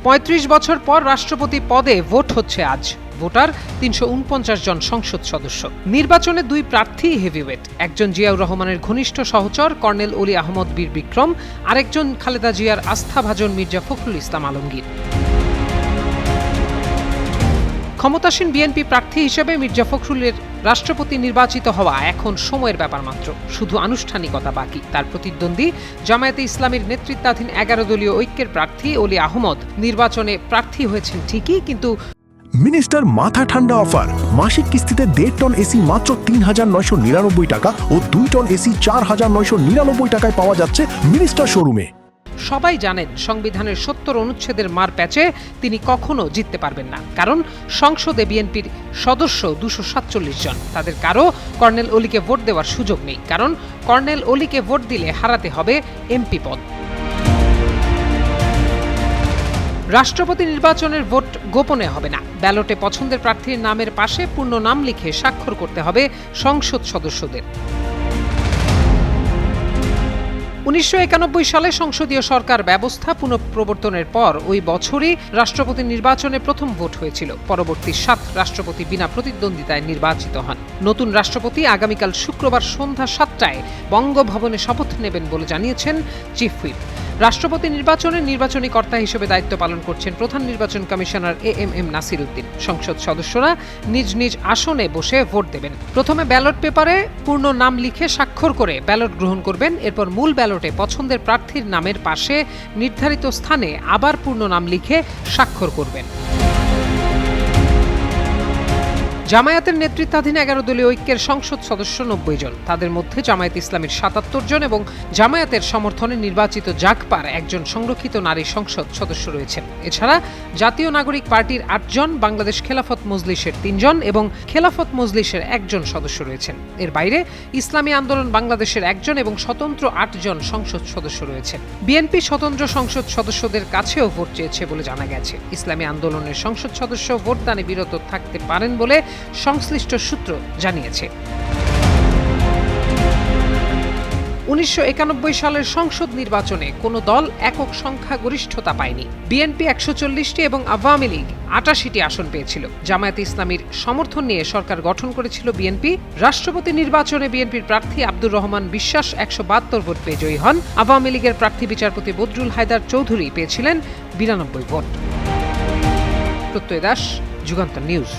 ৩৫ বছর পর রাষ্ট্রপতি পদে ভোট হচ্ছে আজ। ভোটার ৩৪৯ জন সংসদ সদস্য। নির্বাচনে দুই প্রার্থী হেভিওয়েট, একজন জিয়াউর রহমানের ঘনিষ্ঠ সহচর কর্নেল অলি আহমদ বীর বিক্রম, আরেকজন খালেদা জিয়ার আস্থাভাজন মির্জা ফখরুল ইসলাম আলমগীর। ক্ষমতাসীন বিএনপি প্রার্থী হিসেবে মির্জা ফখরুলের রাষ্ট্রপতি নির্বাচিত হওয়া এখন সময়ের ব্যাপার মাত্র, শুধু আনুষ্ঠানিকতা বাকি। তার প্রতিদ্বন্দ্বী জামায়াতে ইসলামীর নেতৃত্বাধীন ১১ দলীয় ঐক্যের প্রার্থী অলি আহমদ নির্বাচনে প্রার্থী হয়েছেন ঠিকই, কিন্তু মিনিস্টার মাথা ঠান্ডা অফার। মাসিক কিস্তিতে ১.৫ টন এসি মাত্র ৩,৯৯৯ টাকা ও ২ টন এসি ৪,৯৯৯ টাকায় পাওয়া যাচ্ছে মিনিস্টার শোরুমে। সবাই জানেন সংবিধানের ৭০ অনুচ্ছেদের মার প্যাচে তিনি কখনো জিততে পারবেন না, কারণ সংসদে বিএনপির সদস্য ২৪৭ জন। তাদের কারো কর্নেল অলিকে ভোট দেওয়ার সুযোগ নেই, কারণ কর্নেল অলিকে ভোট দিলে হারাতে হবে এমপি পদ। রাষ্ট্রপতি নির্বাচনের ভোট গোপনে হবে না। ব্যালটে পছন্দের প্রার্থীর নামের পাশে পূর্ণ নাম লিখে স্বাক্ষর করতে হবে সংসদ সদস্যদের। ১৯৯১ সালে সংসদীয় সরকার ব্যবস্থা পুনঃপ্রবর্তনের পর ওই বছরই রাষ্ট্রপতি নির্বাচনে প্রথম ভোট হয়েছিল। পরবর্তী ৭ রাষ্ট্রপতি বিনা প্রতিদ্বন্দ্বিতায় নির্বাচিত হন। নতুন রাষ্ট্রপতি আগামীকাল শুক্রবার সন্ধ্যা ৭টায় বঙ্গভবনে শপথ নেবেন বলে জানিয়েছেন চিফ হুইপ। রাষ্ট্রপতি নির্বাচনে নির্বাচনী কর্তা হিসেবে দায়িত্ব পালন করছেন প্রধান নির্বাচন কমিশনার এএমএম নাসির উদ্দিন। সংসদ সদস্যরা নিজ নিজ আসনে বসে ভোট দেবেন। প্রথমে ব্যালট পেপারে পূর্ণ নাম লিখে স্বাক্ষর করে ব্যালট গ্রহণ করবেন। এরপর মূল ব্যালটে পছন্দের প্রার্থীর নামের পাশে নির্ধারিত স্থানে আবার পূর্ণ নাম লিখে স্বাক্ষর করবেন। জামায়াতের নেতৃত্বাধীন ১১ দলীয় ঐক্যের সংসদ সদস্য ৯০ জন। তাদের মধ্যে জামায়াত ইসলামীর ৭৭ জন এবং জামায়াতের সমর্থনে নির্বাচিত জাগপার একজন সংরক্ষিত নারী সংসদ সদস্য রয়েছেন। এছাড়া জাতীয় নাগরিক পার্টির ৮ জন, বাংলাদেশ খেলাফত মজলিসের ৩ জন এবং খেলাফত মজলিসের ১ জন সদস্য রয়েছেন। এর বাইরে ইসলামী আন্দোলন বাংলাদেশের ১ জন এবং স্বতন্ত্র ৮ জন সংসদ সদস্য রয়েছেন। বিএনপি স্বতন্ত্র সংসদ সদস্যদের কাছেও ভোট চেয়েছে বলে জানা গেছে। ইসলামী আন্দোলনের সংসদ সদস্য ভোটদানে বিরত থাকতে পারেন বলে সংশ্লিষ্ট সূত্র জানিয়েছে। ১৯৯১ সালের সংসদ নির্বাচনে কোনো দল একক সংখ্যাগরিষ্ঠতা পায়নি। বিএনপি ১৪০টি এবং আওয়ামী লীগ ৮৮টি আসন পেয়েছিল। জামায়াতে ইসলামীর সমর্থন নিয়ে সরকার গঠন করেছিল বিএনপি। রাষ্ট্রপতি নির্বাচনে বিএনপির প্রার্থী আব্দুর রহমান বিশ্বাস ১৭২ ভোট পেয়ে জয়ী হন। আওয়ামী লীগের প্রার্থী বিচারপতি বদরুল হায়দার চৌধুরী পেয়েছিলেন ৯২ ভোট। প্রত্যয় দাস, যুগান্তর নিউজ।